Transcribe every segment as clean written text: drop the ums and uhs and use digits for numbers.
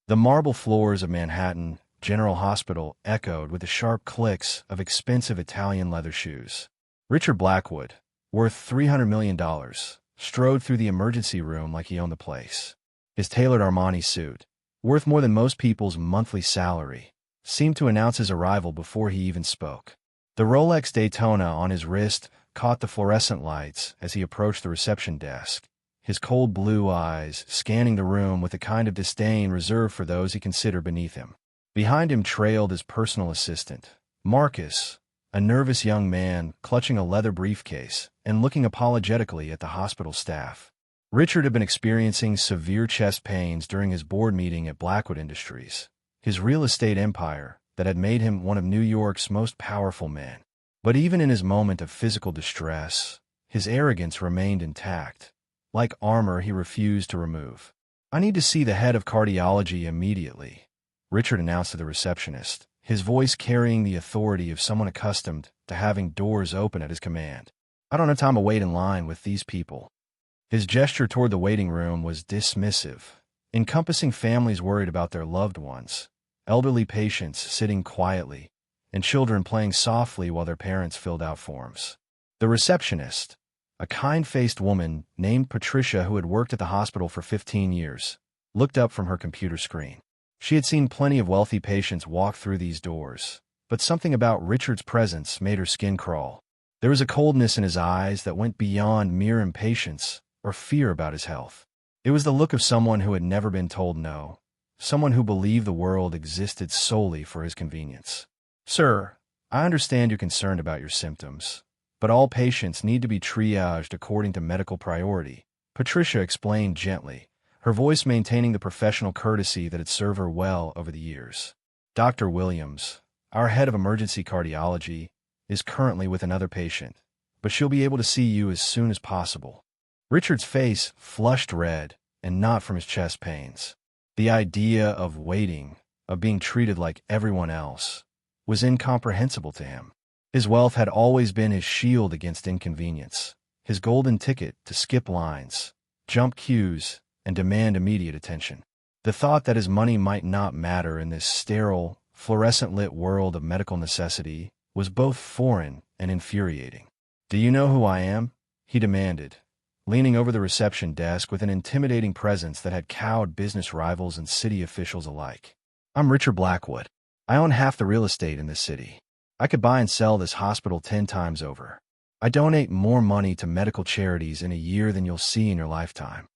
The marble floors of Manhattan General Hospital echoed with the sharp clicks of expensive Italian leather shoes. Richard Blackwood, worth $300 million, strode through the emergency room like he owned the place. His tailored Armani suit, worth more than most people's monthly salary, seemed to announce his arrival before he even spoke. The Rolex Daytona on his wrist caught the fluorescent lights as he approached the reception desk, his cold blue eyes scanning the room with the kind of disdain reserved for those he considered beneath him. Behind him trailed his personal assistant, Marcus, a nervous young man clutching a leather briefcase and looking apologetically at the hospital staff. Richard had been experiencing severe chest pains during his board meeting at Blackwood Industries, his real estate empire that had made him one of New York's most powerful men. But even in his moment of physical distress, his arrogance remained intact. Like armor he refused to remove. "I need to see the head of cardiology immediately," Richard announced to the receptionist, his voice carrying the authority of someone accustomed to having doors open at his command. "I don't have time to wait in line with these people." His gesture toward the waiting room was dismissive, encompassing families worried about their loved ones, elderly patients sitting quietly, and children playing softly while their parents filled out forms. The receptionist, a kind-faced woman named Patricia who had worked at the hospital for 15 years, looked up from her computer screen. She had seen plenty of wealthy patients walk through these doors, but something about Richard's presence made her skin crawl. There was a coldness in his eyes that went beyond mere impatience or fear about his health. It was the look of someone who had never been told no, someone who believed the world existed solely for his convenience. "Sir, I understand you're concerned about your symptoms, but all patients need to be triaged according to medical priority," Patricia explained gently, her voice maintaining the professional courtesy that had served her well over the years. "Dr. Williams, our head of emergency cardiology, is currently with another patient, but she'll be able to see you as soon as possible." Richard's face flushed red, and not from his chest pains. The idea of waiting, of being treated like everyone else, was incomprehensible to him. His wealth had always been his shield against inconvenience, his golden ticket to skip lines, jump queues, and demand immediate attention. The thought that his money might not matter in this sterile, fluorescent-lit world of medical necessity was both foreign and infuriating. "Do you know who I am?" he demanded, leaning over the reception desk with an intimidating presence that had cowed business rivals and city officials alike. "I'm Richard Blackwood. I own half the real estate in this city. I could buy and sell this hospital 10 times over. I donate more money to medical charities in a year than you'll see in your lifetime."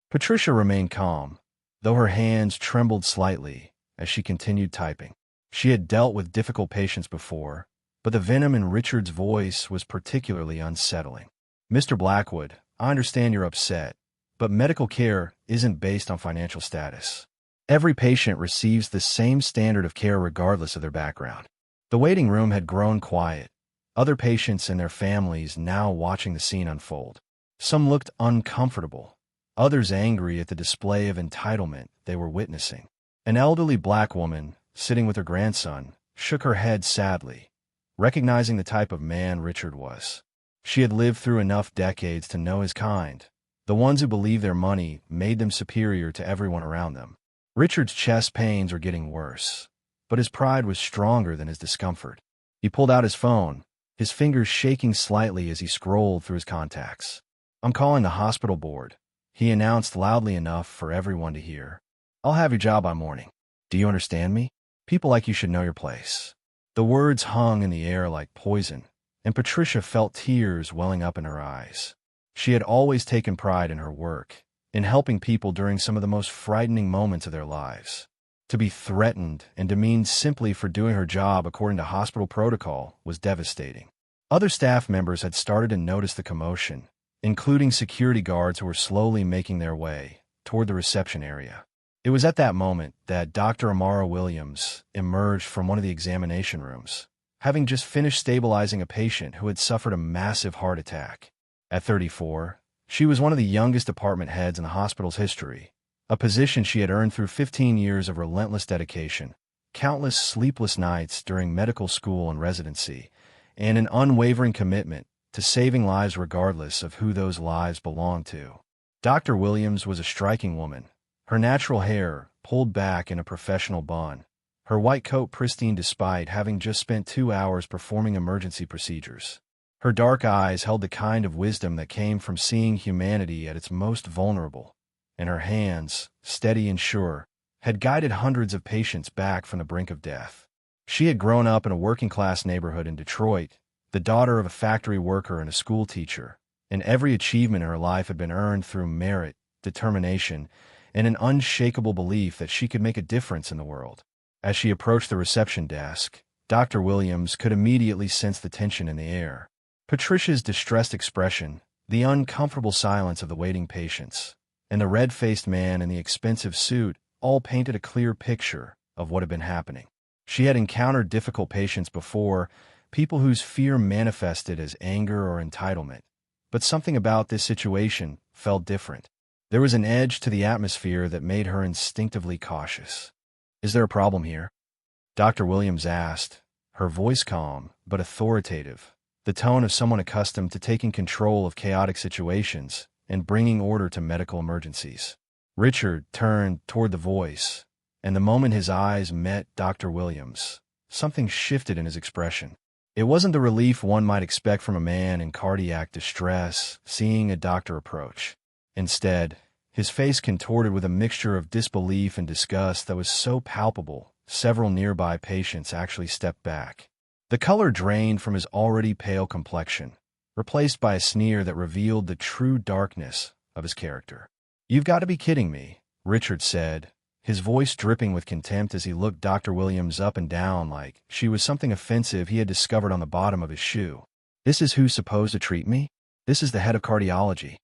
Patricia remained calm, though her hands trembled slightly as she continued typing. She had dealt with difficult patients before, but the venom in Richard's voice was particularly unsettling. "Mr. Blackwood, I understand you're upset, but medical care isn't based on financial status. Every patient receives the same standard of care regardless of their background." The waiting room had grown quiet, other patients and their families now watching the scene unfold. Some looked uncomfortable, others angry at the display of entitlement they were witnessing. An elderly black woman, sitting with her grandson, shook her head sadly, recognizing the type of man Richard was. She had lived through enough decades to know his kind, the ones who believed their money made them superior to everyone around them. Richard's chest pains were getting worse, but his pride was stronger than his discomfort. He pulled out his phone, his fingers shaking slightly as he scrolled through his contacts. "I'm calling the hospital board," he announced loudly enough for everyone to hear. "I'll have your job by morning. Do you understand me? People like you should know your place." The words hung in the air like poison, and Patricia felt tears welling up in her eyes. She had always taken pride in her work, in helping people during some of the most frightening moments of their lives. To be threatened and demeaned simply for doing her job according to hospital protocol was devastating. Other staff members had started to notice the commotion, including security guards who were slowly making their way toward the reception area. It was at that moment that Dr. Amara Williams emerged from one of the examination rooms, having just finished stabilizing a patient who had suffered a massive heart attack. At 34, she was one of the youngest department heads in the hospital's history, a position she had earned through 15 years of relentless dedication, countless sleepless nights during medical school and residency, and an unwavering commitment to saving lives regardless of who those lives belonged to. Dr. Williams was a striking woman, her natural hair pulled back in a professional bun, her white coat pristine despite having just spent 2 hours performing emergency procedures. Her dark eyes held the kind of wisdom that came from seeing humanity at its most vulnerable, and her hands, steady and sure, had guided hundreds of patients back from the brink of death. She had grown up in a working-class neighborhood in Detroit, the daughter of a factory worker and a school teacher, and every achievement in her life had been earned through merit, determination, and an unshakable belief that she could make a difference in the world. As she approached the reception desk, Dr. Williams could immediately sense the tension in the air. Patricia's distressed expression, the uncomfortable silence of the waiting patients, and the red-faced man in the expensive suit all painted a clear picture of what had been happening. She had encountered difficult patients before, people whose fear manifested as anger or entitlement. But something about this situation felt different. There was an edge to the atmosphere that made her instinctively cautious. "Is there a problem here?" Dr. Williams asked, her voice calm but authoritative, the tone of someone accustomed to taking control of chaotic situations and bringing order to medical emergencies. Richard turned toward the voice, and the moment his eyes met Dr. Williams, something shifted in his expression. It wasn't the relief one might expect from a man in cardiac distress seeing a doctor approach. Instead, his face contorted with a mixture of disbelief and disgust that was so palpable, several nearby patients actually stepped back. The color drained from his already pale complexion, replaced by a sneer that revealed the true darkness of his character. "You've got to be kidding me," Richard said, his voice dripping with contempt as he looked Dr. Williams up and down like she was something offensive he had discovered on the bottom of his shoe. "This is who's supposed to treat me? This is the head of cardiology."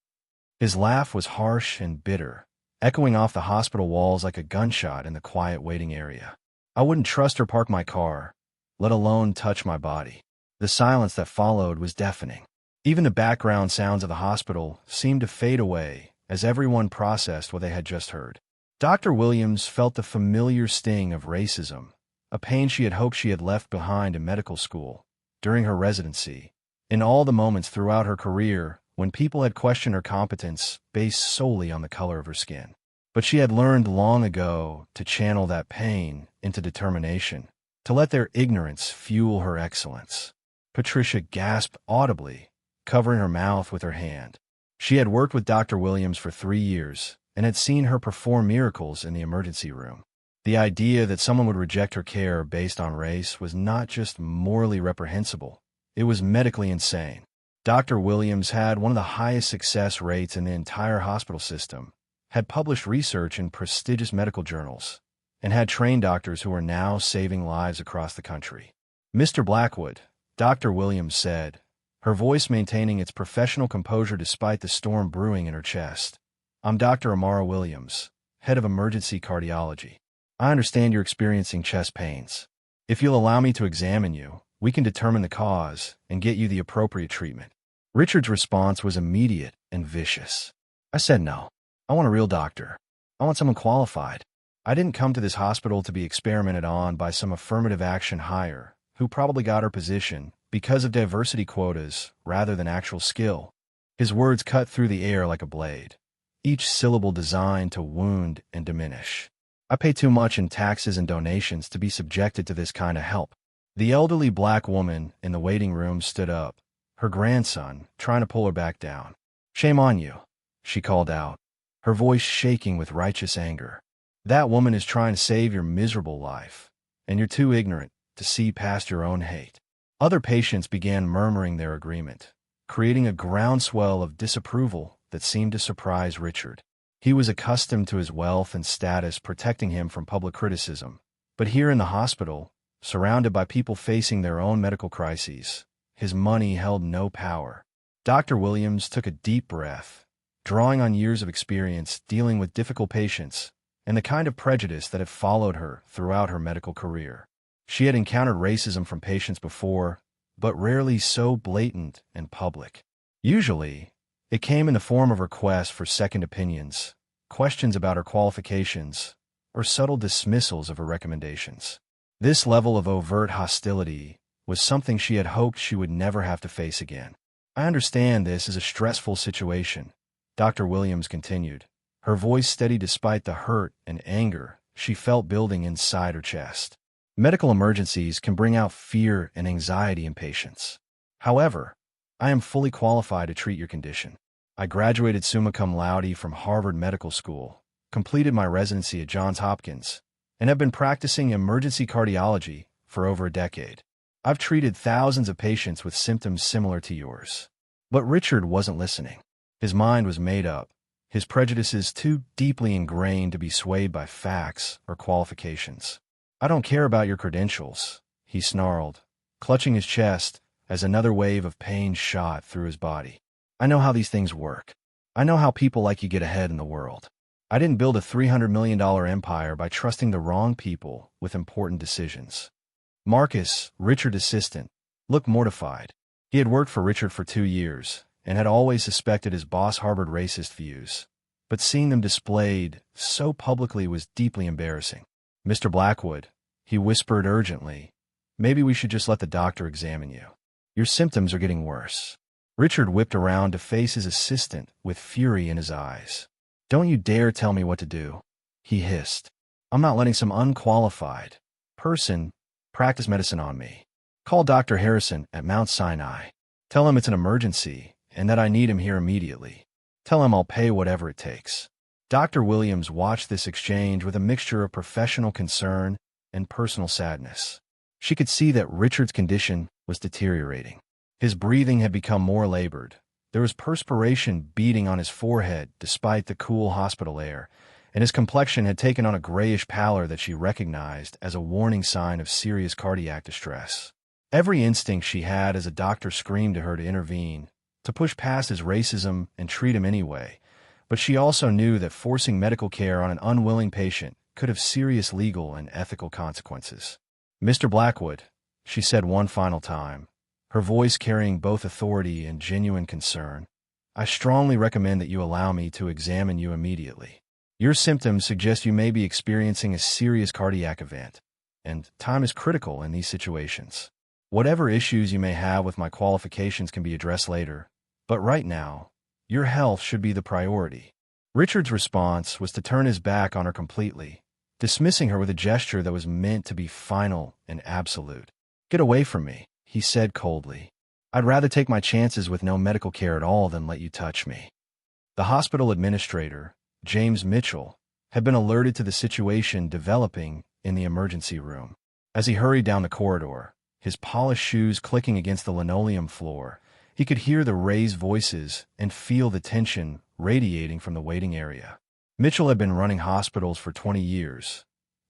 His laugh was harsh and bitter, echoing off the hospital walls like a gunshot in the quiet waiting area. "I wouldn't trust or park my car, let alone touch my body." The silence that followed was deafening. Even the background sounds of the hospital seemed to fade away as everyone processed what they had just heard. Dr. Williams felt the familiar sting of racism, a pain she had hoped she had left behind in medical school, during her residency, in all the moments throughout her career when people had questioned her competence based solely on the color of her skin. But she had learned long ago to channel that pain into determination, to let their ignorance fuel her excellence. Patricia gasped audibly, covering her mouth with her hand. She had worked with Dr. Williams for 3 years and had seen her perform miracles in the emergency room. The idea that someone would reject her care based on race was not just morally reprehensible, it was medically insane. Dr. Williams had one of the highest success rates in the entire hospital system, had published research in prestigious medical journals, and had trained doctors who are now saving lives across the country. "Mr. Blackwood," Dr. Williams said, her voice maintaining its professional composure despite the storm brewing in her chest. "I'm Dr. Amara Williams, head of emergency cardiology. I understand you're experiencing chest pains. If you'll allow me to examine you, we can determine the cause and get you the appropriate treatment." Richard's response was immediate and vicious. "I said no. I want a real doctor. I want someone qualified. I didn't come to this hospital to be experimented on by some affirmative action hire who probably got her position because of diversity quotas rather than actual skill." His words cut through the air like a blade, each syllable designed to wound and diminish. "I pay too much in taxes and donations to be subjected to this kind of help." The elderly black woman in the waiting room stood up, her grandson trying to pull her back down. "Shame on you," she called out, her voice shaking with righteous anger. "That woman is trying to save your miserable life, and you're too ignorant to see past your own hate." Other patients began murmuring their agreement, creating a groundswell of disapproval that seemed to surprise Richard. He was accustomed to his wealth and status protecting him from public criticism, but here in the hospital, surrounded by people facing their own medical crises, his money held no power. Dr. Williams took a deep breath, drawing on years of experience dealing with difficult patients and the kind of prejudice that had followed her throughout her medical career. She had encountered racism from patients before, but rarely so blatant and public. Usually, it came in the form of requests for second opinions, questions about her qualifications, or subtle dismissals of her recommendations. This level of overt hostility was something she had hoped she would never have to face again. "I understand this is a stressful situation," Dr. Williams continued, her voice steady despite the hurt and anger she felt building inside her chest. Medical emergencies can bring out fear and anxiety in patients. However, I am fully qualified to treat your condition. I graduated summa cum laude from Harvard Medical School, completed my residency at Johns Hopkins, and have been practicing emergency cardiology for over a decade. I've treated thousands of patients with symptoms similar to yours. But Richard wasn't listening. His mind was made up, his prejudices too deeply ingrained to be swayed by facts or qualifications. I don't care about your credentials, he snarled, clutching his chest as another wave of pain shot through his body. I know how these things work. I know how people like you get ahead in the world. I didn't build a $300 million empire by trusting the wrong people with important decisions. Marcus, Richard's assistant, looked mortified. He had worked for Richard for 2 years and had always suspected his boss harbored racist views. But seeing them displayed so publicly was deeply embarrassing. Mr. Blackwood, he whispered urgently, maybe we should just let the doctor examine you. Your symptoms are getting worse. Richard whipped around to face his assistant with fury in his eyes. Don't you dare tell me what to do, he hissed. I'm not letting some unqualified person practice medicine on me. Call Dr. Harrison at Mount Sinai. Tell him it's an emergency and that I need him here immediately. Tell him I'll pay whatever it takes. Dr. Williams watched this exchange with a mixture of professional concern and personal sadness. She could see that Richard's condition was deteriorating. His breathing had become more labored. There was perspiration beading on his forehead despite the cool hospital air, and his complexion had taken on a grayish pallor that she recognized as a warning sign of serious cardiac distress. Every instinct she had as a doctor screamed to her to intervene, to push past his racism and treat him anyway, but she also knew that forcing medical care on an unwilling patient could have serious legal and ethical consequences. Mr. Blackwood, she said one final time, her voice carrying both authority and genuine concern, I strongly recommend that you allow me to examine you immediately. Your symptoms suggest you may be experiencing a serious cardiac event, and time is critical in these situations. Whatever issues you may have with my qualifications can be addressed later, but right now, your health should be the priority. Richard's response was to turn his back on her completely, dismissing her with a gesture that was meant to be final and absolute. Get away from me, he said coldly. I'd rather take my chances with no medical care at all than let you touch me. The hospital administrator, James Mitchell, had been alerted to the situation developing in the emergency room. As he hurried down the corridor, his polished shoes clicking against the linoleum floor, he could hear the raised voices and feel the tension radiating from the waiting area. Mitchell had been running hospitals for 20 years,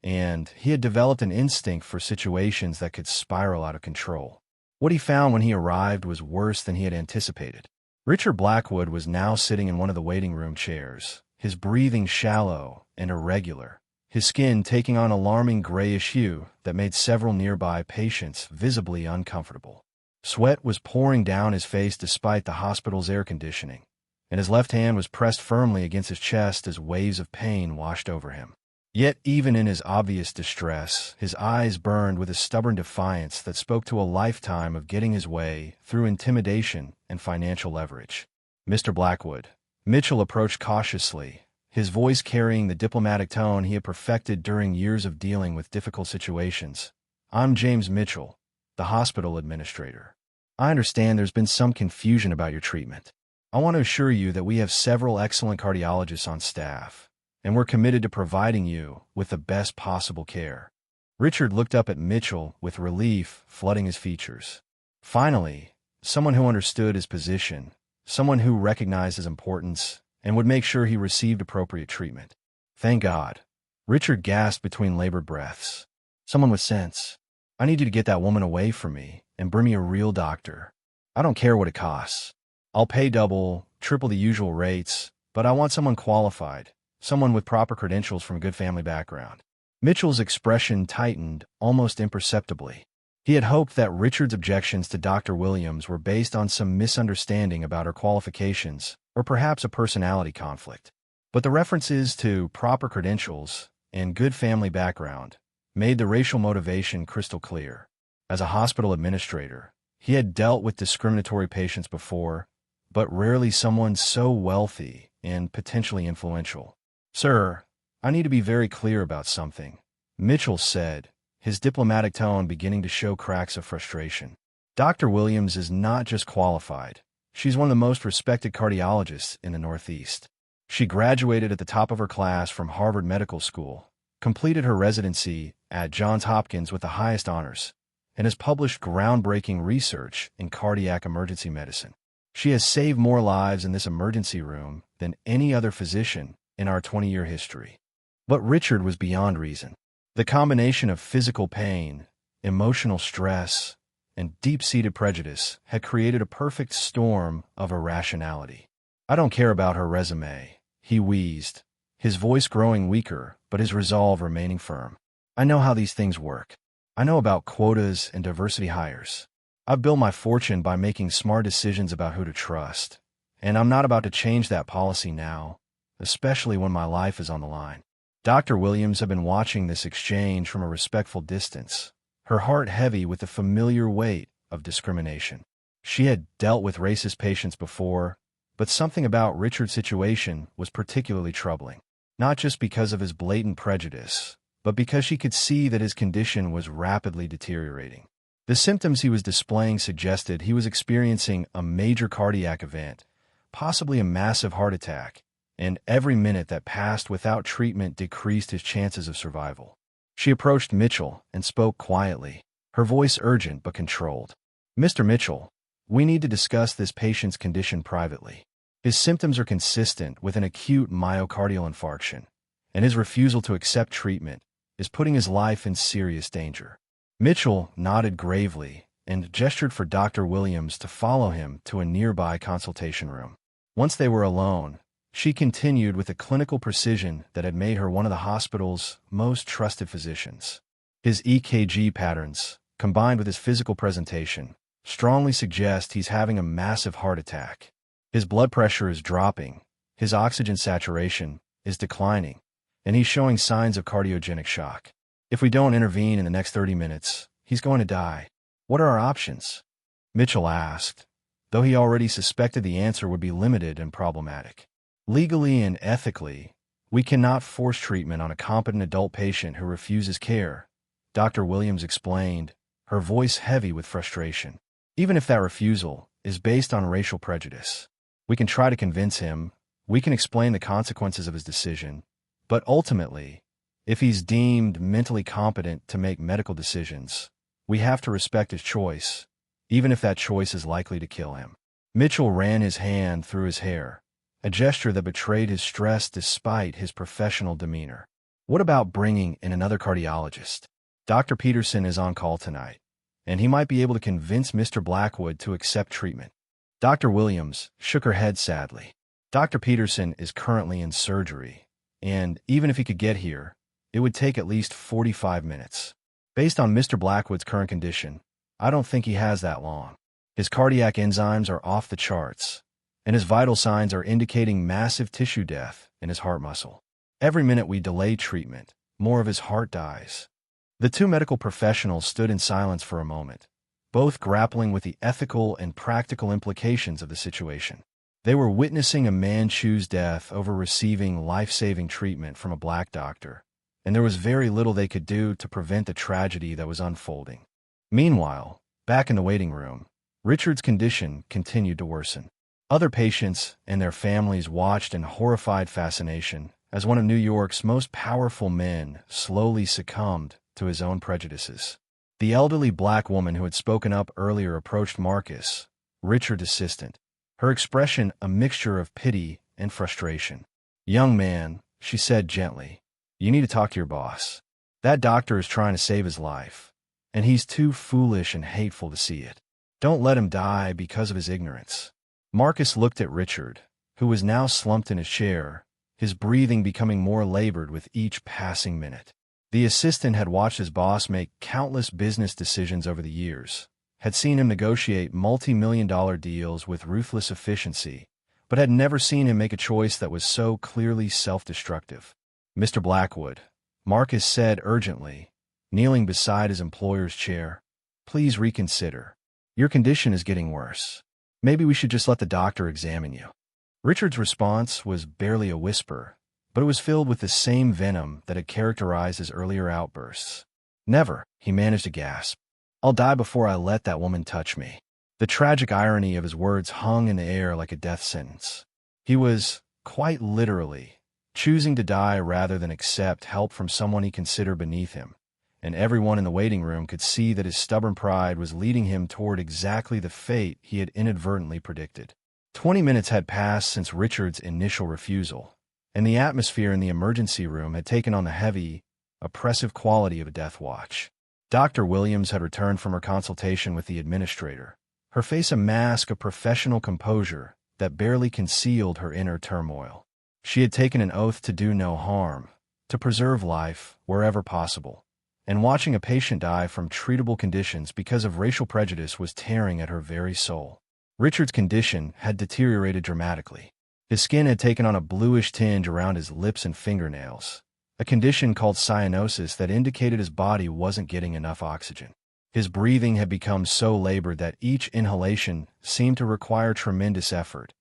and he had developed an instinct for situations that could spiral out of control. What he found when he arrived was worse than he had anticipated. Richard Blackwood was now sitting in one of the waiting room chairs, his breathing shallow and irregular, his skin taking on alarming grayish hue that made several nearby patients visibly uncomfortable. Sweat was pouring down his face despite the hospital's air conditioning, and his left hand was pressed firmly against his chest as waves of pain washed over him. Yet even in his obvious distress, his eyes burned with a stubborn defiance that spoke to a lifetime of getting his way through intimidation and financial leverage. Mr. Blackwood, Mitchell approached cautiously, his voice carrying the diplomatic tone he had perfected during years of dealing with difficult situations. I'm James Mitchell, the hospital administrator. I understand there's been some confusion about your treatment. I want to assure you that we have several excellent cardiologists on staff, and we're committed to providing you with the best possible care. Richard looked up at Mitchell with relief flooding his features. Finally, someone who understood his position, someone who recognized his importance, and would make sure he received appropriate treatment. Thank God. Richard gasped between labored breaths. Someone with sense. I need you to get that woman away from me and bring me a real doctor. I don't care what it costs. I'll pay double, triple the usual rates, but I want someone qualified, someone with proper credentials from a good family background. Mitchell's expression tightened almost imperceptibly. He had hoped that Richard's objections to Dr. Williams were based on some misunderstanding about her qualifications, or perhaps a personality conflict. But the references to proper credentials and good family background made the racial motivation crystal clear. As a hospital administrator, he had dealt with discriminatory patients before, but rarely someone so wealthy and potentially influential. Sir, I need to be very clear about something, Mitchell said, his diplomatic tone beginning to show cracks of frustration. Dr. Williams is not just qualified. She's one of the most respected cardiologists in the Northeast. She graduated at the top of her class from Harvard Medical School, completed her residency at Johns Hopkins with the highest honors, and has published groundbreaking research in cardiac emergency medicine. She has saved more lives in this emergency room than any other physician in our 20-year history. But Richard was beyond reason. The combination of physical pain, emotional stress, and deep-seated prejudice had created a perfect storm of irrationality. "I don't care about her resume," he wheezed, his voice growing weaker but his resolve remaining firm. "I know how these things work. I know about quotas and diversity hires. I've built my fortune by making smart decisions about who to trust, and I'm not about to change that policy now, especially when my life is on the line." Dr. Williams had been watching this exchange from a respectful distance, her heart heavy with the familiar weight of discrimination. She had dealt with racist patients before, but something about Richard's situation was particularly troubling, not just because of his blatant prejudice, but because she could see that his condition was rapidly deteriorating. The symptoms he was displaying suggested he was experiencing a major cardiac event, possibly a massive heart attack, and every minute that passed without treatment decreased his chances of survival. She approached Mitchell and spoke quietly, her voice urgent but controlled. "Mr. Mitchell, we need to discuss this patient's condition privately. His symptoms are consistent with an acute myocardial infarction, and his refusal to accept treatment is putting his life in serious danger." Mitchell nodded gravely and gestured for Dr. Williams to follow him to a nearby consultation room. Once they were alone, she continued with a clinical precision that had made her one of the hospital's most trusted physicians. His EKG patterns, combined with his physical presentation, strongly suggest he's having a massive heart attack. His blood pressure is dropping, his oxygen saturation is declining, and he's showing signs of cardiogenic shock. If we don't intervene in the next 30 minutes, he's going to die. What are our options? Mitchell asked, though he already suspected the answer would be limited and problematic. Legally and ethically, we cannot force treatment on a competent adult patient who refuses care, Dr. Williams explained, her voice heavy with frustration. Even if that refusal is based on racial prejudice, we can try to convince him, we can explain the consequences of his decision, but ultimately, if he's deemed mentally competent to make medical decisions, we have to respect his choice, even if that choice is likely to kill him. Mitchell ran his hand through his hair, a gesture that betrayed his stress despite his professional demeanor. What about bringing in another cardiologist? Dr. Peterson is on call tonight, and he might be able to convince Mr. Blackwood to accept treatment. Dr. Williams shook her head sadly. Dr. Peterson is currently in surgery, and even if he could get here, it would take at least 45 minutes. Based on Mr. Blackwood's current condition, I don't think he has that long. His cardiac enzymes are off the charts, and his vital signs are indicating massive tissue death in his heart muscle. Every minute we delay treatment, more of his heart dies. The two medical professionals stood in silence for a moment, both grappling with the ethical and practical implications of the situation. They were witnessing a man choose death over receiving life-saving treatment from a black doctor, and there was very little they could do to prevent the tragedy that was unfolding. Meanwhile, back in the waiting room, Richard's condition continued to worsen. Other patients and their families watched in horrified fascination as one of New York's most powerful men slowly succumbed to his own prejudices. The elderly black woman who had spoken up earlier approached Marcus, Richard's assistant, her expression a mixture of pity and frustration. "Young man," she said gently, "you need to talk to your boss. That doctor is trying to save his life, and he's too foolish and hateful to see it. Don't let him die because of his ignorance." Marcus looked at Richard, who was now slumped in his chair, his breathing becoming more labored with each passing minute. The assistant had watched his boss make countless business decisions over the years, had seen him negotiate multi-million-dollar deals with ruthless efficiency, but had never seen him make a choice that was so clearly self-destructive. "Mr. Blackwood," Marcus said urgently, kneeling beside his employer's chair, "please reconsider. Your condition is getting worse. Maybe we should just let the doctor examine you." Richard's response was barely a whisper, but it was filled with the same venom that had characterized his earlier outbursts. "Never," he managed to gasp. "I'll die before I let that woman touch me." The tragic irony of his words hung in the air like a death sentence. He was, quite literally, choosing to die rather than accept help from someone he considered beneath him, and everyone in the waiting room could see that his stubborn pride was leading him toward exactly the fate he had inadvertently predicted. 20 minutes had passed since Richard's initial refusal, and the atmosphere in the emergency room had taken on the heavy, oppressive quality of a death watch. Dr. Williams had returned from her consultation with the administrator, her face a mask of professional composure that barely concealed her inner turmoil. She had taken an oath to do no harm, to preserve life wherever possible, and watching a patient die from treatable conditions because of racial prejudice was tearing at her very soul. Richard's condition had deteriorated dramatically. His skin had taken on a bluish tinge around his lips and fingernails, a condition called cyanosis that indicated his body wasn't getting enough oxygen. His breathing had become so labored that each inhalation seemed to require tremendous effort,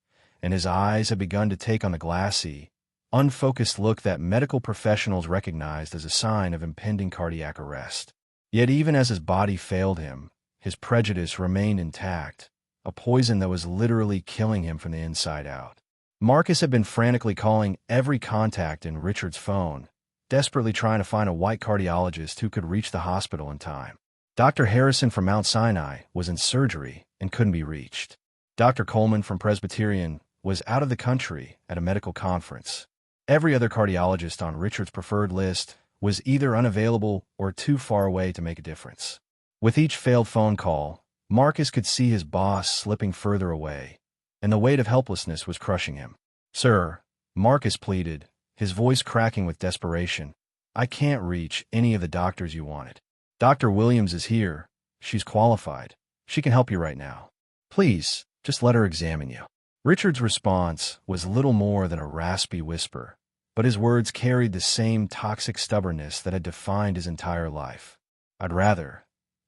and his eyes had begun to take on the glassy, unfocused look that medical professionals recognized as a sign of impending cardiac arrest. Yet even as his body failed him, his prejudice remained intact, a poison that was literally killing him from the inside out. Marcus had been frantically calling every contact in Richard's phone, desperately trying to find a white cardiologist who could reach the hospital in time. Dr. Harrison from Mount Sinai was in surgery and couldn't be reached. Dr. Coleman from Presbyterian was out of the country at a medical conference. Every other cardiologist on Richard's preferred list was either unavailable or too far away to make a difference. With each failed phone call, Marcus could see his boss slipping further away, and the weight of helplessness was crushing him. "Sir," Marcus pleaded, his voice cracking with desperation, "I can't reach any of the doctors you wanted. Dr. Williams is here. She's qualified. She can help you right now. Please, just let her examine you." Richard's response was little more than a raspy whisper, but his words carried the same toxic stubbornness that had defined his entire life. "I'd rather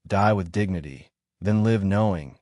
die with dignity than live knowing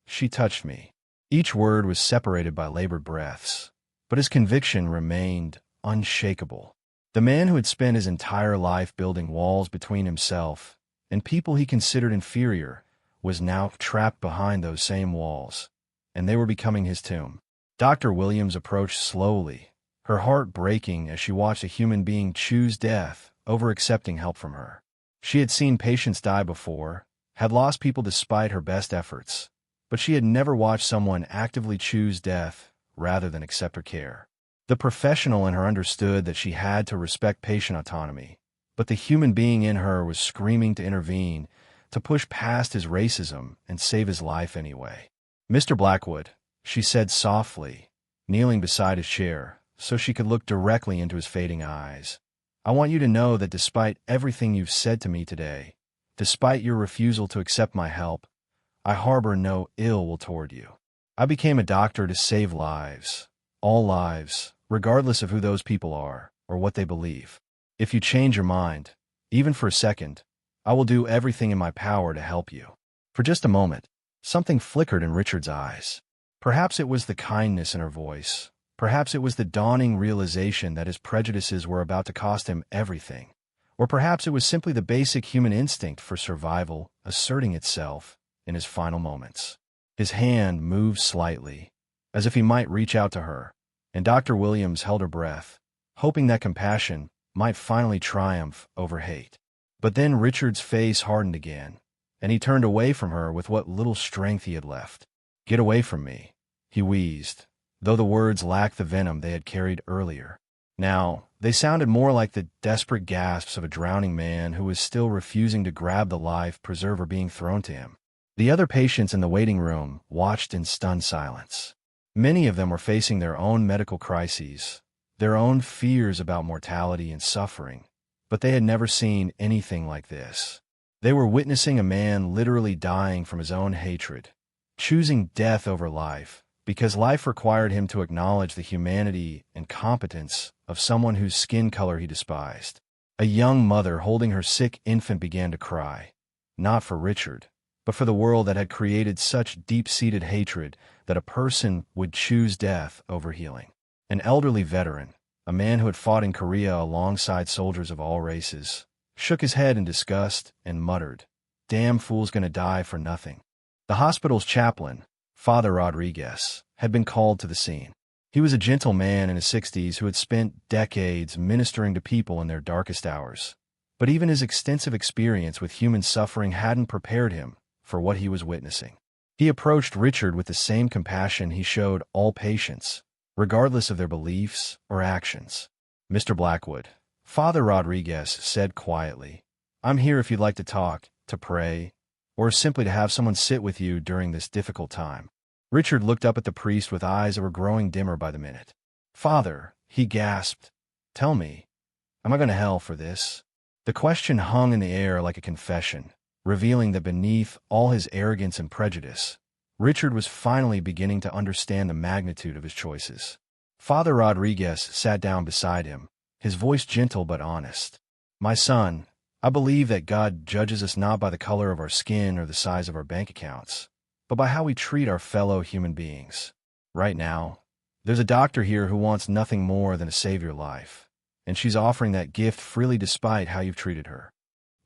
she touched me." Each word was separated by labored breaths, but his conviction remained unshakable. The man who had spent his entire life building walls between himself and people he considered inferior was now trapped behind those same walls, and they were becoming his tomb. Dr. Williams approached slowly, her heart breaking as she watched a human being choose death over accepting help from her. She had seen patients die before, had lost people despite her best efforts, but she had never watched someone actively choose death rather than accept her care. The professional in her understood that she had to respect patient autonomy, but the human being in her was screaming to intervene, to push past his racism and save his life anyway. "Mr. Blackwood," she said softly, kneeling beside his chair so she could look directly into his fading eyes, "I want you to know that despite everything you've said to me today, despite your refusal to accept my help, I harbor no ill will toward you. I became a doctor to save lives, all lives, regardless of who those people are or what they believe. If you change your mind, even for a second, I will do everything in my power to help you." For just a moment, something flickered in Richard's eyes. Perhaps it was the kindness in her voice. Perhaps it was the dawning realization that his prejudices were about to cost him everything. Or perhaps it was simply the basic human instinct for survival asserting itself in his final moments. His hand moved slightly, as if he might reach out to her, and Dr. Williams held her breath, hoping that compassion might finally triumph over hate. But then Richard's face hardened again, and he turned away from her with what little strength he had left. "Get away from me," he wheezed, though the words lacked the venom they had carried earlier. Now, they sounded more like the desperate gasps of a drowning man who was still refusing to grab the life preserver being thrown to him. The other patients in the waiting room watched in stunned silence. Many of them were facing their own medical crises, their own fears about mortality and suffering, but they had never seen anything like this. They were witnessing a man literally dying from his own hatred, choosing death over life, because life required him to acknowledge the humanity and competence of someone whose skin color he despised. A young mother holding her sick infant began to cry, not for Richard, but for the world that had created such deep-seated hatred that a person would choose death over healing. An elderly veteran, a man who had fought in Korea alongside soldiers of all races, shook his head in disgust and muttered, "Damn fool's gonna die for nothing." The hospital's chaplain, Father Rodriguez, had been called to the scene. He was a gentle man in his 60s who had spent decades ministering to people in their darkest hours. But even his extensive experience with human suffering hadn't prepared him for what he was witnessing. He approached Richard with the same compassion he showed all patients, regardless of their beliefs or actions. "Mr. Blackwood," Father Rodriguez said quietly, "I'm here if you'd like to talk, to pray, or simply to have someone sit with you during this difficult time." Richard looked up at the priest with eyes that were growing dimmer by the minute. "Father," he gasped, "tell me, am I going to hell for this?" The question hung in the air like a confession, revealing that beneath all his arrogance and prejudice, Richard was finally beginning to understand the magnitude of his choices. Father Rodriguez sat down beside him, his voice gentle but honest. "My son, I believe that God judges us not by the color of our skin or the size of our bank accounts, but by how we treat our fellow human beings. Right now, there's a doctor here who wants nothing more than to save your life, and she's offering that gift freely despite how you've treated her."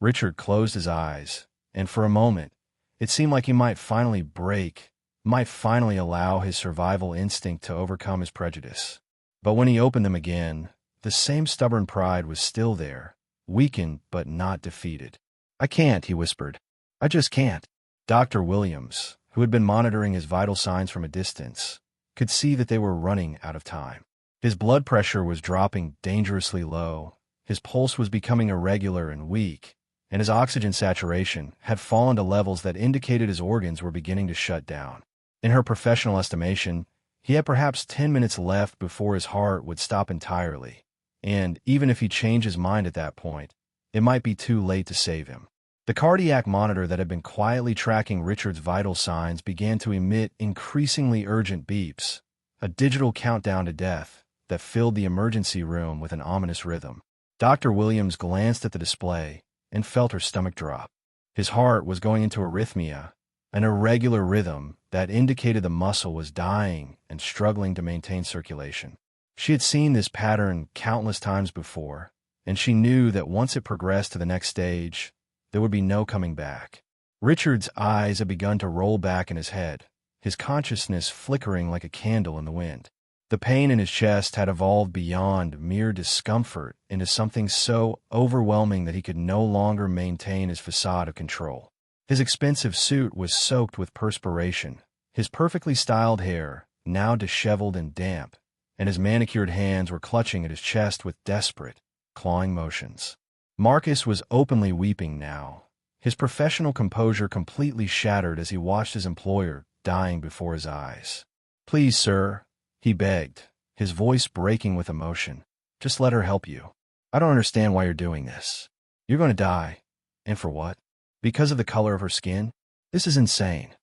Richard closed his eyes, and for a moment, it seemed like he might finally break, might finally allow his survival instinct to overcome his prejudice. But when he opened them again, the same stubborn pride was still there, weakened but not defeated. "I can't," he whispered. "I just can't." Dr. Williams, who had been monitoring his vital signs from a distance, could see that they were running out of time. His blood pressure was dropping dangerously low, his pulse was becoming irregular and weak, and his oxygen saturation had fallen to levels that indicated his organs were beginning to shut down. In her professional estimation, he had perhaps 10 minutes left before his heart would stop entirely, and even if he changed his mind at that point, it might be too late to save him. The cardiac monitor that had been quietly tracking Richard's vital signs began to emit increasingly urgent beeps, a digital countdown to death that filled the emergency room with an ominous rhythm. Dr. Williams glanced at the display and felt her stomach drop. His heart was going into arrhythmia, an irregular rhythm that indicated the muscle was dying and struggling to maintain circulation. She had seen this pattern countless times before, and she knew that once it progressed to the next stage, there would be no coming back. Richard's eyes had begun to roll back in his head, his consciousness flickering like a candle in the wind. The pain in his chest had evolved beyond mere discomfort into something so overwhelming that he could no longer maintain his facade of control. His expensive suit was soaked with perspiration, his perfectly styled hair now disheveled and damp, and his manicured hands were clutching at his chest with desperate, clawing motions. Marcus was openly weeping now, his professional composure completely shattered as he watched his employer dying before his eyes. "Please, sir," he begged, his voice breaking with emotion, "just let her help you. I don't understand why you're doing this. You're going to die. And for what? Because of the color of her skin? This is insane."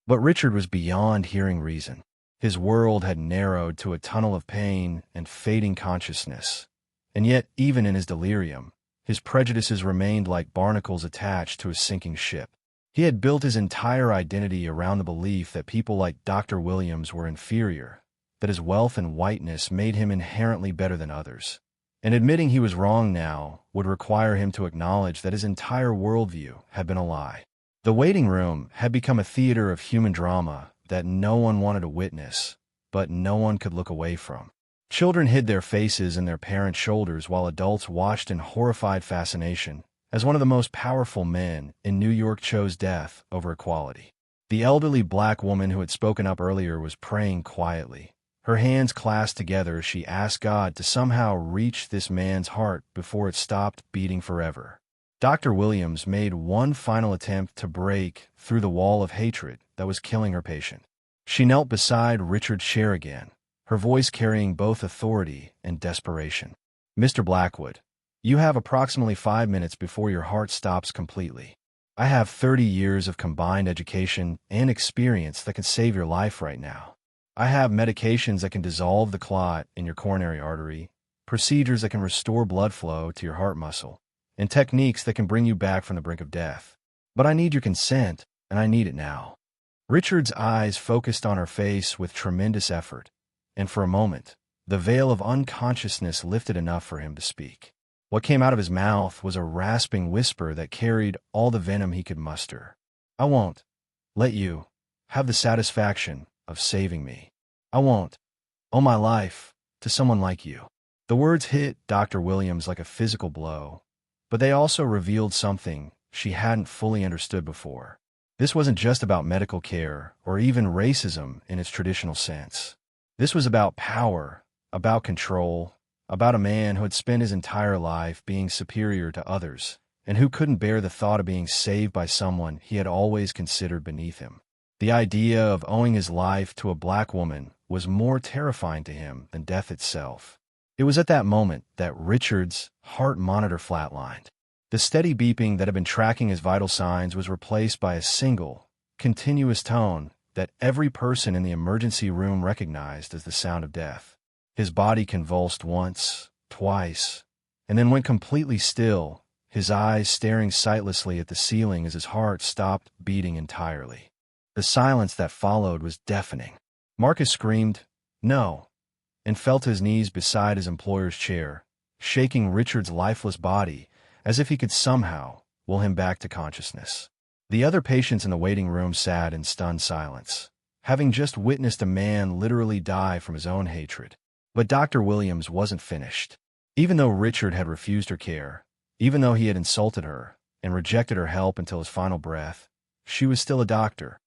But Richard was beyond hearing reason. His world had narrowed to a tunnel of pain and fading consciousness, and yet even in his delirium, his prejudices remained like barnacles attached to a sinking ship. He had built his entire identity around the belief that people like Dr. Williams were inferior, that his wealth and whiteness made him inherently better than others. And admitting he was wrong now would require him to acknowledge that his entire worldview had been a lie. The waiting room had become a theater of human drama that no one wanted to witness, but no one could look away from. Children hid their faces in their parents' shoulders while adults watched in horrified fascination as one of the most powerful men in New York chose death over equality. The elderly black woman who had spoken up earlier was praying quietly, her hands clasped together as she asked God to somehow reach this man's heart before it stopped beating forever. Dr. Williams made one final attempt to break through the wall of hatred that was killing her patient. She knelt beside Richard's chair again, her voice carrying both authority and desperation. "Mr. Blackwood, you have approximately 5 minutes before your heart stops completely. I have 30 years of combined education and experience that can save your life right now. I have medications that can dissolve the clot in your coronary artery, procedures that can restore blood flow to your heart muscle, and techniques that can bring you back from the brink of death. But I need your consent, and I need it now." Richard's eyes focused on her face with tremendous effort, and for a moment, The veil of unconsciousness lifted enough for him to speak. What came out of his mouth was a rasping whisper that carried all the venom he could muster. "I won't let you have the satisfaction of saving me. I won't owe my life to someone like you." The words hit Dr. Williams like a physical blow, but they also revealed something she hadn't fully understood before. This wasn't just about medical care or even racism in its traditional sense. This was about power, about control, about a man who had spent his entire life being superior to others and who couldn't bear the thought of being saved by someone he had always considered beneath him. The idea of owing his life to a black woman was more terrifying to him than death itself. It was at that moment that Richard's heart monitor flatlined. The steady beeping that had been tracking his vital signs was replaced by a single, continuous tone that every person in the emergency room recognized as the sound of death. His body convulsed once, twice, and then went completely still, his eyes staring sightlessly at the ceiling as his heart stopped beating entirely. The silence that followed was deafening. Marcus screamed, "No," and fell to his knees beside his employer's chair, shaking Richard's lifeless body as if he could somehow will him back to consciousness. The other patients in the waiting room sat in stunned silence, having just witnessed a man literally die from his own hatred. But Dr. Williams wasn't finished. Even though Richard had refused her care, even though he had insulted her and rejected her help until his final breath, she was still a doctor,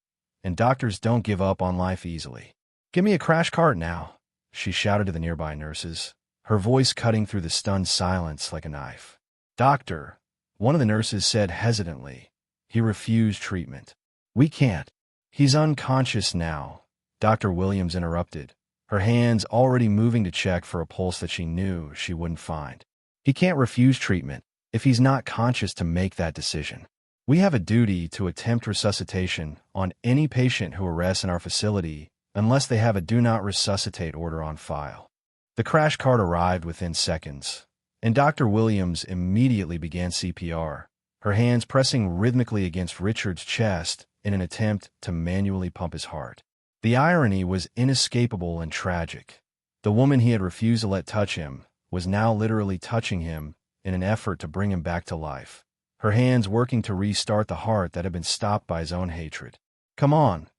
and doctors don't give up on life easily. "Give me a crash cart now," she shouted to the nearby nurses, her voice cutting through the stunned silence like a knife. "Doctor," one of the nurses said hesitantly, "he refused treatment." "We can't. He's unconscious now," Dr. Williams interrupted, her hands already moving to check for a pulse that she knew she wouldn't find. "He can't refuse treatment if he's not conscious to make that decision. We have a duty to attempt resuscitation on any patient who arrests in our facility unless they have a do not resuscitate order on file." The crash cart arrived within seconds, and Dr. Williams immediately began CPR, her hands pressing rhythmically against Richard's chest in an attempt to manually pump his heart. The irony was inescapable and tragic. The woman he had refused to let touch him was now literally touching him in an effort to bring him back to life, her hands working to restart the heart that had been stopped by his own hatred. "Come on,"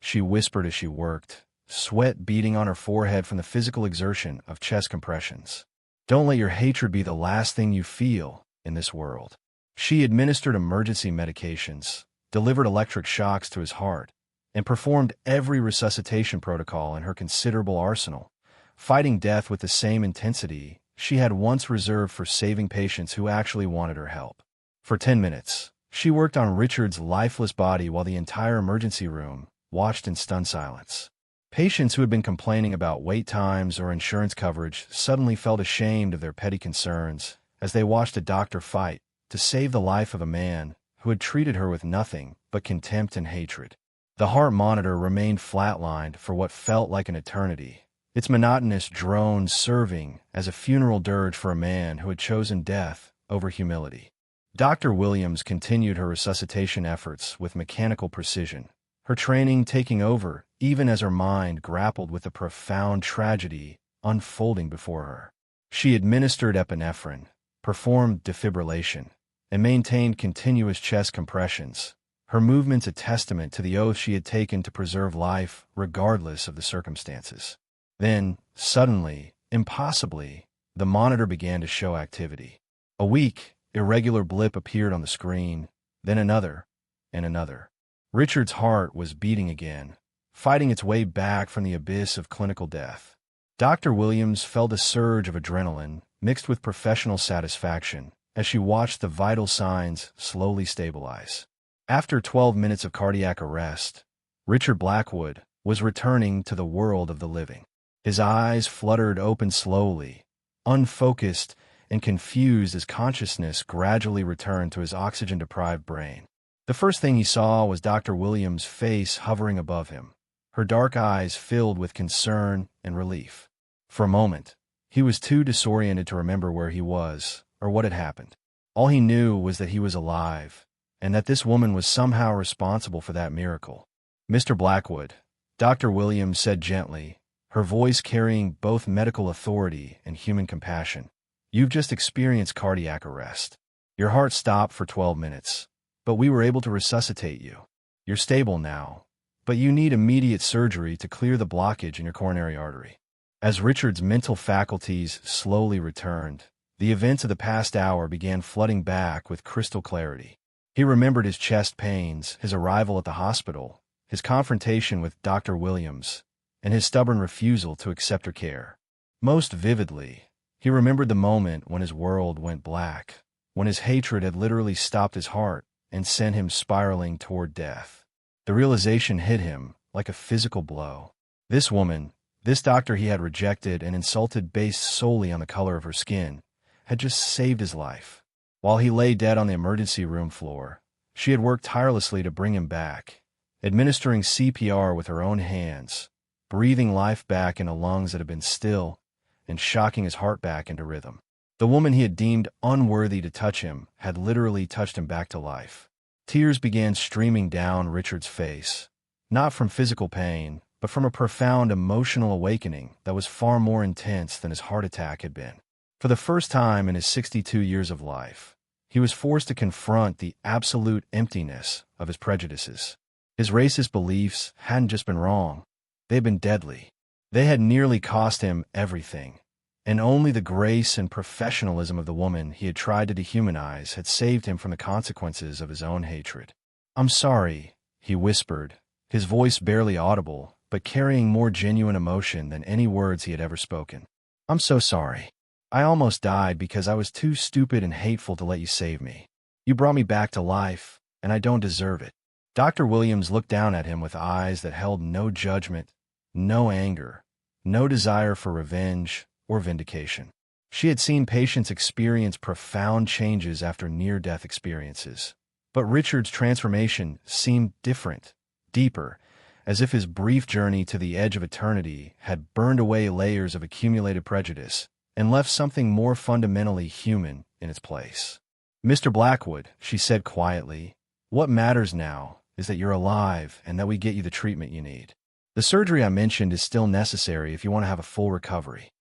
she whispered as she worked, sweat beading on her forehead from the physical exertion of chest compressions. "Don't let your hatred be the last thing you feel in this world." She administered emergency medications, delivered electric shocks to his heart, and performed every resuscitation protocol in her considerable arsenal, fighting death with the same intensity she had once reserved for saving patients who actually wanted her help. For 10 minutes, she worked on Richard's lifeless body while the entire emergency room watched in stunned silence. Patients who had been complaining about wait times or insurance coverage suddenly felt ashamed of their petty concerns as they watched a doctor fight to save the life of a man who had treated her with nothing but contempt and hatred. The heart monitor remained flatlined for what felt like an eternity, its monotonous drone serving as a funeral dirge for a man who had chosen death over humility. Dr. Williams continued her resuscitation efforts with mechanical precision, her training taking over even as her mind grappled with the profound tragedy unfolding before her. She administered epinephrine, performed defibrillation, and maintained continuous chest compressions, her movements a testament to the oath she had taken to preserve life regardless of the circumstances. Then, suddenly, impossibly, the monitor began to show activity. A weak, irregular blip appeared on the screen, then another, and another. Richard's heart was beating again, fighting its way back from the abyss of clinical death. Dr. Williams felt a surge of adrenaline mixed with professional satisfaction as she watched the vital signs slowly stabilize. After 12 minutes of cardiac arrest, Richard Blackwood was returning to the world of the living. His eyes fluttered open slowly, unfocused and confused as consciousness gradually returned to his oxygen-deprived brain. The first thing he saw was Dr. Williams' face hovering above him, her dark eyes filled with concern and relief. For a moment, he was too disoriented to remember where he was or what had happened. All he knew was that he was alive, and that this woman was somehow responsible for that miracle. "Mr. Blackwood," Dr. Williams said gently, her voice carrying both medical authority and human compassion. "You've just experienced cardiac arrest. Your heart stopped for 12 minutes, but we were able to resuscitate you. You're stable now, but you need immediate surgery to clear the blockage in your coronary artery." As Richard's mental faculties slowly returned, the events of the past hour began flooding back with crystal clarity. He remembered his chest pains, his arrival at the hospital, his confrontation with Dr. Williams, and his stubborn refusal to accept her care. Most vividly, he remembered the moment when his world went black, when his hatred had literally stopped his heart and sent him spiraling toward death. The realization hit him like a physical blow. This woman, this doctor he had rejected and insulted based solely on the color of her skin, had just saved his life. While he lay dead on the emergency room floor, she had worked tirelessly to bring him back, administering CPR with her own hands, breathing life back into lungs that had been still, and shocking his heart back into rhythm. The woman he had deemed unworthy to touch him had literally touched him back to life. Tears began streaming down Richard's face, not from physical pain, but from a profound emotional awakening that was far more intense than his heart attack had been. For the first time in his 62 years of life, he was forced to confront the absolute emptiness of his prejudices. His racist beliefs hadn't just been wrong, they had been deadly. They had nearly cost him everything, and only the grace and professionalism of the woman he had tried to dehumanize had saved him from the consequences of his own hatred. "I'm sorry," he whispered, his voice barely audible, but carrying more genuine emotion than any words he had ever spoken. "I'm so sorry. I almost died because I was too stupid and hateful to let you save me. You brought me back to life, and I don't deserve it." Dr. Williams looked down at him with eyes that held no judgment, no anger, no desire for revenge or vindication. She had seen patients experience profound changes after near-death experiences, but Richard's transformation seemed different, deeper, as if his brief journey to the edge of eternity had burned away layers of accumulated prejudice and left something more fundamentally human in its place. "Mr. Blackwood," she said quietly, "what matters now is that you're alive and that we get you the treatment you need. The surgery I mentioned is still necessary if you want to have a full recovery."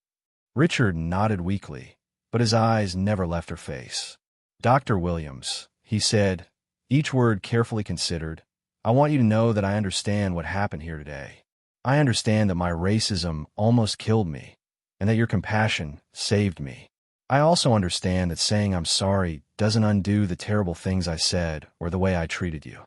Richard nodded weakly, but his eyes never left her face. "Dr. Williams," he said, each word carefully considered, "I want you to know that I understand what happened here today. I understand that my racism almost killed me, and that your compassion saved me. I also understand that saying I'm sorry doesn't undo the terrible things I said or the way I treated you."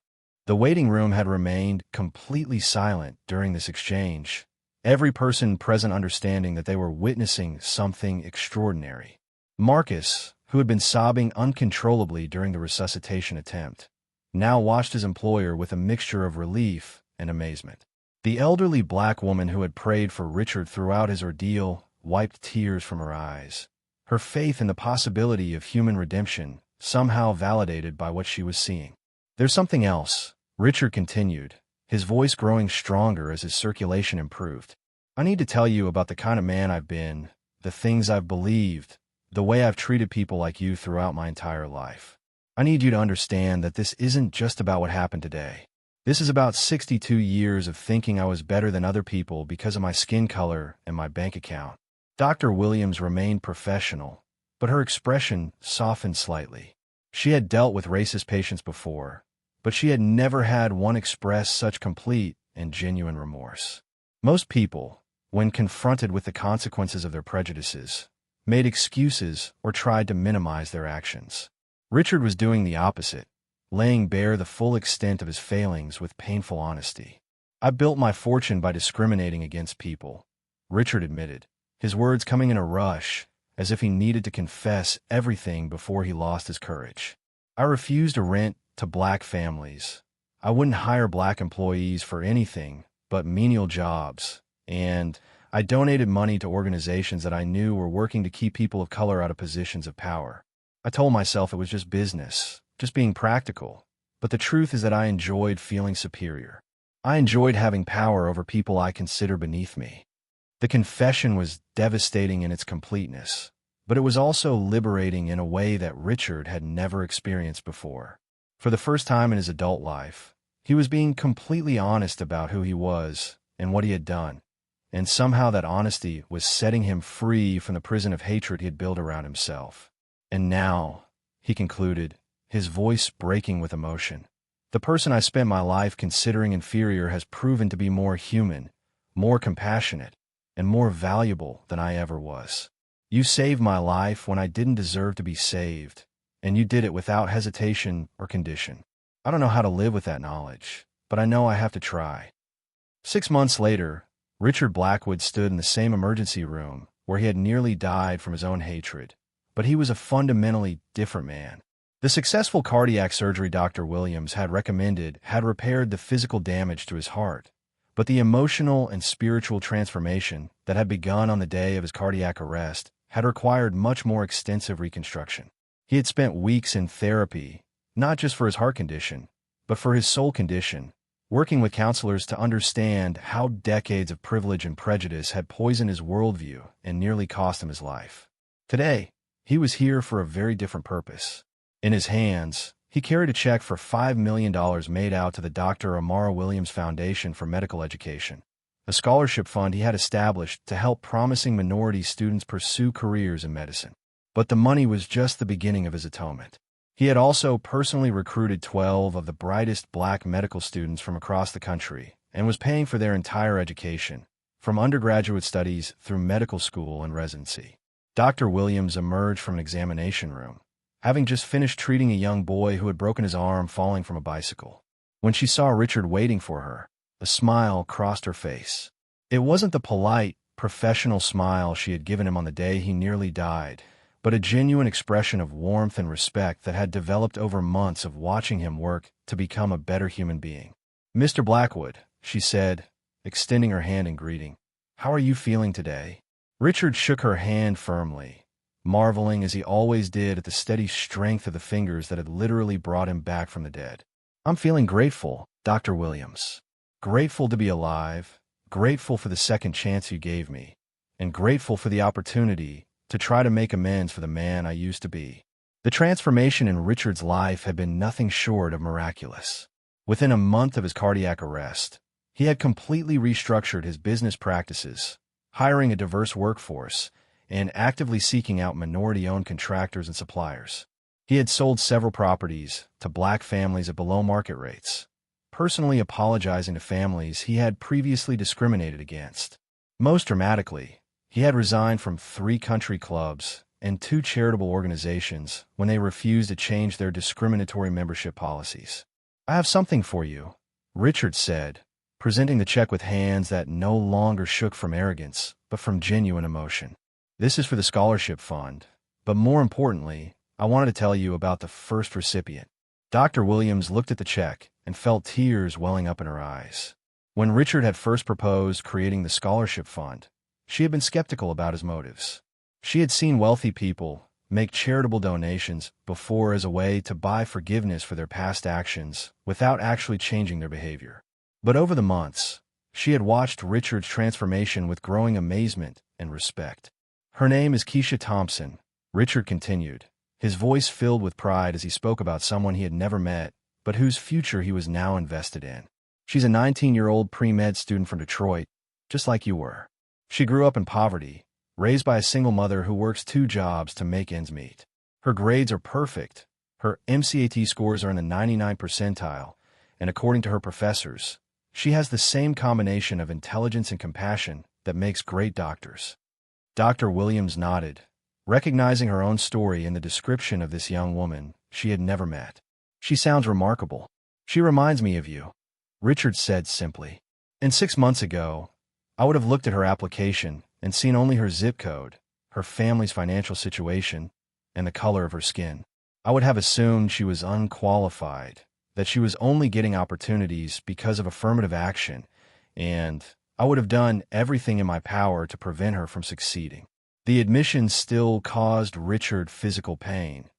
The waiting room had remained completely silent during this exchange, every person present understanding that they were witnessing something extraordinary. Marcus, who had been sobbing uncontrollably during the resuscitation attempt, now watched his employer with a mixture of relief and amazement. The elderly black woman who had prayed for Richard throughout his ordeal wiped tears from her eyes, her faith in the possibility of human redemption somehow validated by what she was seeing. "There's something else," Richard continued, his voice growing stronger as his circulation improved. "I need to tell you about the kind of man I've been, the things I've believed, the way I've treated people like you throughout my entire life. I need you to understand that this isn't just about what happened today. This is about 62 years of thinking I was better than other people because of my skin color and my bank account." Dr. Williams remained professional, but her expression softened slightly. She had dealt with racist patients before, but she had never had one express such complete and genuine remorse. Most people, when confronted with the consequences of their prejudices, made excuses or tried to minimize their actions. Richard was doing the opposite, laying bare the full extent of his failings with painful honesty. "I built my fortune by discriminating against people," Richard admitted, his words coming in a rush, as if he needed to confess everything before he lost his courage. "I refused to rent to black families. I wouldn't hire black employees for anything but menial jobs, and I donated money to organizations that I knew were working to keep people of color out of positions of power. I told myself it was just business, just being practical, but the truth is that I enjoyed feeling superior. I enjoyed having power over people I consider beneath me." The confession was devastating in its completeness, but it was also liberating in a way that Richard had never experienced before. For the first time in his adult life, he was being completely honest about who he was and what he had done, and somehow that honesty was setting him free from the prison of hatred he had built around himself. And now, he concluded, his voice breaking with emotion, the person I spent my life considering inferior has proven to be more human, more compassionate, and more valuable than I ever was. You saved my life when I didn't deserve to be saved, and you did it without hesitation or condition. I don't know how to live with that knowledge, but I know I have to try. 6 months later, Richard Blackwood stood in the same emergency room where he had nearly died from his own hatred, but he was a fundamentally different man. The successful cardiac surgery Dr. Williams had recommended had repaired the physical damage to his heart, but the emotional and spiritual transformation that had begun on the day of his cardiac arrest had required much more extensive reconstruction. He had spent weeks in therapy, not just for his heart condition, but for his soul condition, working with counselors to understand how decades of privilege and prejudice had poisoned his worldview and nearly cost him his life. Today, he was here for a very different purpose. In his hands, he carried a check for $5 million made out to the Dr. Amara Williams Foundation for Medical Education, a scholarship fund he had established to help promising minority students pursue careers in medicine. But the money was just the beginning of his atonement. He had also personally recruited 12 of the brightest black medical students from across the country and was paying for their entire education, from undergraduate studies through medical school and residency. Dr. Williams emerged from an examination room, having just finished treating a young boy who had broken his arm falling from a bicycle. When she saw Richard waiting for her, a smile crossed her face. It wasn't the polite, professional smile she had given him on the day he nearly died, but a genuine expression of warmth and respect that had developed over months of watching him work to become a better human being. "Mr. Blackwood," she said, extending her hand in greeting, "how are you feeling today?" Richard shook her hand firmly, marveling as he always did at the steady strength of the fingers that had literally brought him back from the dead. "I'm feeling grateful, Dr. Williams. Grateful to be alive, grateful for the second chance you gave me, and grateful for the opportunity to try to make amends for the man I used to be." The transformation in Richard's life had been nothing short of miraculous. Within a month of his cardiac arrest, he had completely restructured his business practices, hiring a diverse workforce, and actively seeking out minority-owned contractors and suppliers. He had sold several properties to black families at below-market rates, personally apologizing to families he had previously discriminated against. Most dramatically, he had resigned from 3 country clubs and 2 charitable organizations when they refused to change their discriminatory membership policies. "I have something for you," Richard said, presenting the check with hands that no longer shook from arrogance, but from genuine emotion. "This is for the scholarship fund, but more importantly, I wanted to tell you about the first recipient." Dr. Williams looked at the check and felt tears welling up in her eyes. When Richard had first proposed creating the scholarship fund, she had been skeptical about his motives. She had seen wealthy people make charitable donations before as a way to buy forgiveness for their past actions without actually changing their behavior. But over the months, she had watched Richard's transformation with growing amazement and respect. "Her name is Keisha Thompson," Richard continued, his voice filled with pride as he spoke about someone he had never met, but whose future he was now invested in. "She's a 19-year-old pre-med student from Detroit, just like you were. She grew up in poverty, raised by a single mother who works 2 jobs to make ends meet. Her grades are perfect. Her MCAT scores are in the 99th percentile, and according to her professors, she has the same combination of intelligence and compassion that makes great doctors." Dr. Williams nodded, recognizing her own story in the description of this young woman she had never met. "She sounds remarkable. She reminds me of you," Richard said simply. "And 6 months ago, I would have looked at her application and seen only her zip code, her family's financial situation, and the color of her skin. I would have assumed she was unqualified, that she was only getting opportunities because of affirmative action, and I would have done everything in my power to prevent her from succeeding." The admission still caused Richard physical pain,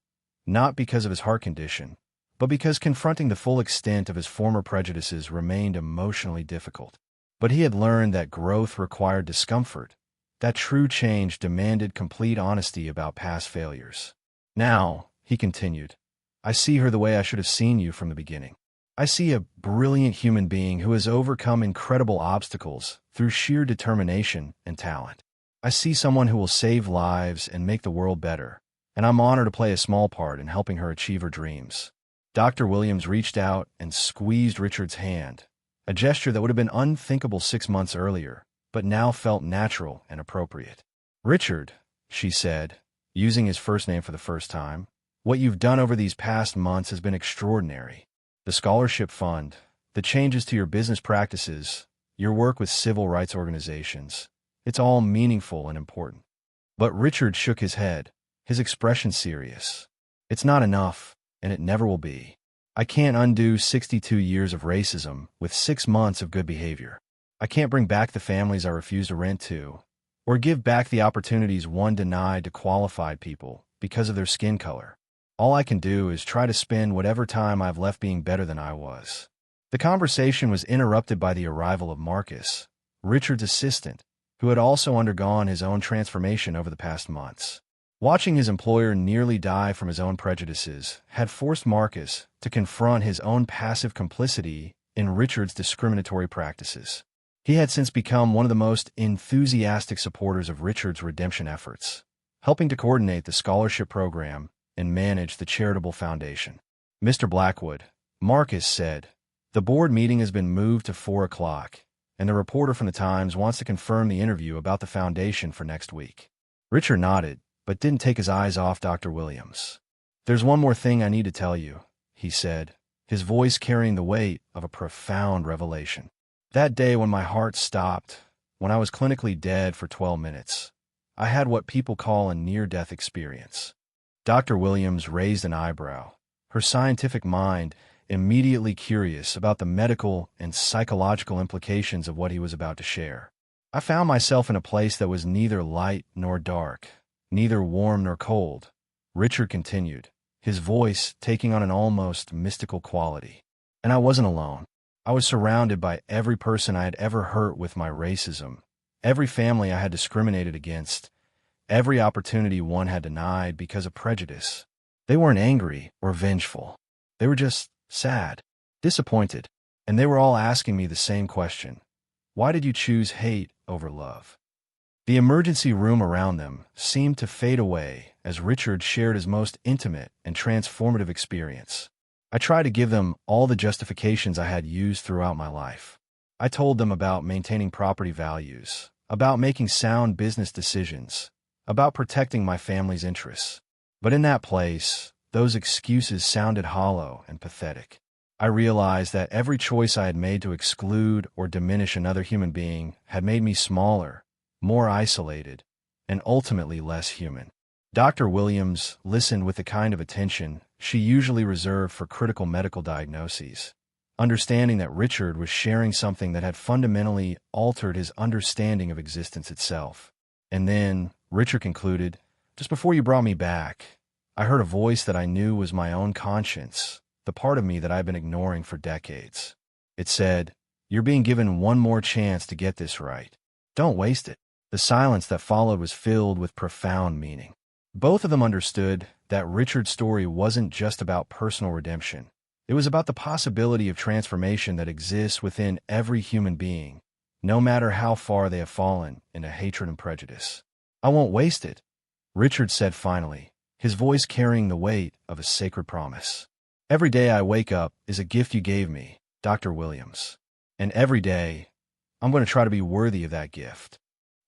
not because of his heart condition, but because confronting the full extent of his former prejudices remained emotionally difficult. But he had learned that growth required discomfort, that true change demanded complete honesty about past failures. "Now," he continued, "I see her the way I should have seen you from the beginning. I see a brilliant human being who has overcome incredible obstacles through sheer determination and talent. I see someone who will save lives and make the world better, and I'm honored to play a small part in helping her achieve her dreams." Dr. Williams reached out and squeezed Richard's hand, a gesture that would have been unthinkable 6 months earlier, but now felt natural and appropriate. "Richard," she said, using his first name for the first time, "what you've done over these past months has been extraordinary. The scholarship fund, the changes to your business practices, your work with civil rights organizations, it's all meaningful and important." But Richard shook his head, his expression serious. "It's not enough, and it never will be. I can't undo 62 years of racism with 6 months of good behavior. I can't bring back the families I refuse to rent to, or give back the opportunities one denied to qualified people because of their skin color. All I can do is try to spend whatever time I've left being better than I was." The conversation was interrupted by the arrival of Marcus, Richard's assistant, who had also undergone his own transformation over the past months. Watching his employer nearly die from his own prejudices had forced Marcus to confront his own passive complicity in Richard's discriminatory practices. He had since become one of the most enthusiastic supporters of Richard's redemption efforts, helping to coordinate the scholarship program and manage the charitable foundation. "Mr. Blackwood," Marcus said, "the board meeting has been moved to 4 o'clock, and the reporter from the Times wants to confirm the interview about the foundation for next week." Richard nodded, but didn't take his eyes off Dr. Williams. "There's one more thing I need to tell you," he said, his voice carrying the weight of a profound revelation. "That day when my heart stopped, when I was clinically dead for 12 minutes, I had what people call a near-death experience." Dr. Williams raised an eyebrow, her scientific mind immediately curious about the medical and psychological implications of what he was about to share. "I found myself in a place that was neither light nor dark, neither warm nor cold," Richard continued, his voice taking on an almost mystical quality. "And I wasn't alone. I was surrounded by every person I had ever hurt with my racism, every family I had discriminated against, every opportunity one had denied because of prejudice. They weren't angry or vengeful. They were just sad, disappointed, and they were all asking me the same question: why did you choose hate over love?" The emergency room around them seemed to fade away as Richard shared his most intimate and transformative experience. "I tried to give them all the justifications I had used throughout my life. I told them about maintaining property values, about making sound business decisions, about protecting my family's interests. But in that place, those excuses sounded hollow and pathetic. I realized that every choice I had made to exclude or diminish another human being had made me smaller, more isolated, and ultimately less human." Dr. Williams listened with the kind of attention she usually reserved for critical medical diagnoses, understanding that Richard was sharing something that had fundamentally altered his understanding of existence itself. And then, Richard concluded, "Just before you brought me back, I heard a voice that I knew was my own conscience, the part of me that I've been ignoring for decades. It said, 'You're being given one more chance to get this right. Don't waste it.'" The silence that followed was filled with profound meaning. Both of them understood that Richard's story wasn't just about personal redemption. It was about the possibility of transformation that exists within every human being, no matter how far they have fallen into hatred and prejudice. "I won't waste it," Richard said finally, his voice carrying the weight of a sacred promise. "Every day I wake up is a gift you gave me, Dr. Williams. And every day, I'm going to try to be worthy of that gift."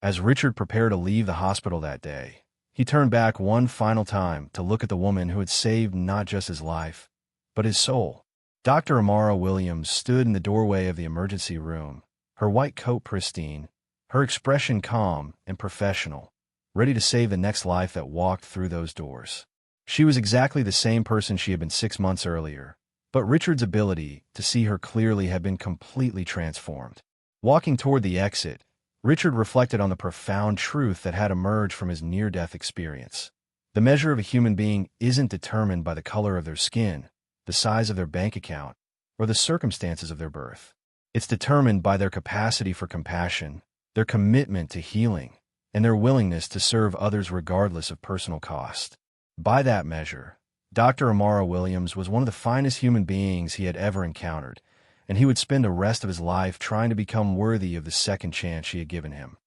As Richard prepared to leave the hospital that day, he turned back one final time to look at the woman who had saved not just his life, but his soul. Dr. Amara Williams stood in the doorway of the emergency room, her white coat pristine, her expression calm and professional, ready to save the next life that walked through those doors. She was exactly the same person she had been 6 months earlier, but Richard's ability to see her clearly had been completely transformed. Walking toward the exit, Richard reflected on the profound truth that had emerged from his near-death experience. The measure of a human being isn't determined by the color of their skin, the size of their bank account, or the circumstances of their birth. It's determined by their capacity for compassion, their commitment to healing, and their willingness to serve others regardless of personal cost. By that measure, Dr. Amara Williams was one of the finest human beings he had ever encountered, and he would spend the rest of his life trying to become worthy of the second chance she had given him.